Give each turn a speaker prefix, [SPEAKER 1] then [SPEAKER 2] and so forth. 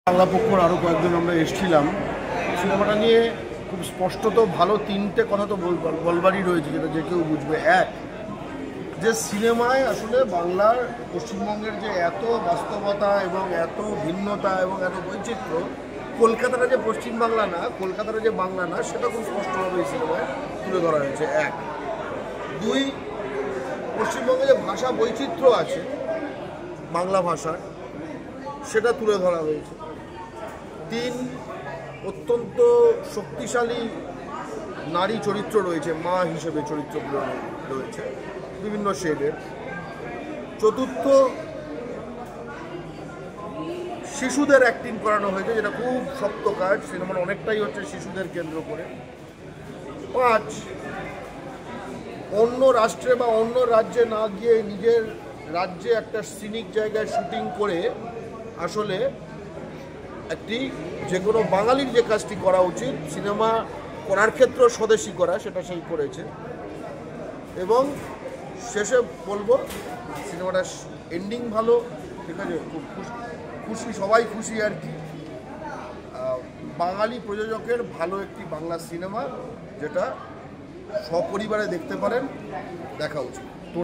[SPEAKER 1] বাংলা পক্ষর আরও কয়েকজন আমরা এসেছিলাম। সিনেমাটা নিয়ে খুব স্পষ্টত ভালো তিনটে কথা তো বলবারই রয়েছে, যেটা যে কেউ বুঝবে। এক, যে সিনেমায় আসলে বাংলার পশ্চিমবঙ্গের যে এত বাস্তবতা এবং এত ভিন্নতা এবং এত বৈচিত্র্য, কলকাতাটা যে পশ্চিমবাংলা না, কলকাতাটা যে বাংলা না, সেটা খুব স্পষ্টভাবে এই সিনেমায় তুলে ধরা হয়েছে। এক। দুই, পশ্চিমবঙ্গে যে ভাষা বৈচিত্র্য আছে বাংলা ভাষার, সেটা তুলে ধরা হয়েছে। তিন, অত্যন্ত শক্তিশালী নারী চরিত্র রয়েছে, মা হিসেবে চরিত্রগুলো রয়েছে বিভিন্ন শেডের। চতুর্থ, শিশুদের অ্যাক্টিং করানো হয়েছে, যেটা খুব শক্ত কাজ। সিনেমার অনেকটাই হচ্ছে শিশুদের কেন্দ্র করে। পাঁচ, অন্য রাষ্ট্রে বা অন্য রাজ্যে না গিয়ে নিজের রাজ্যে একটা সিনিক জায়গায় শুটিং করে আসলে একটি যে কোনো বাঙালির যে কাজটি করা উচিত সিনেমা করার ক্ষেত্রে স্বদেশী করা, সেটা সেই করেছে। এবং শেষে বলবো, সিনেমাটার এন্ডিং ভালো, ঠিক আছে, খুব খুশি, সবাই খুশি আর কি। বাঙালি প্রযোজকের ভালো একটি বাংলা সিনেমা, যেটা সপরিবারে দেখতে পারেন, দেখা উচিত।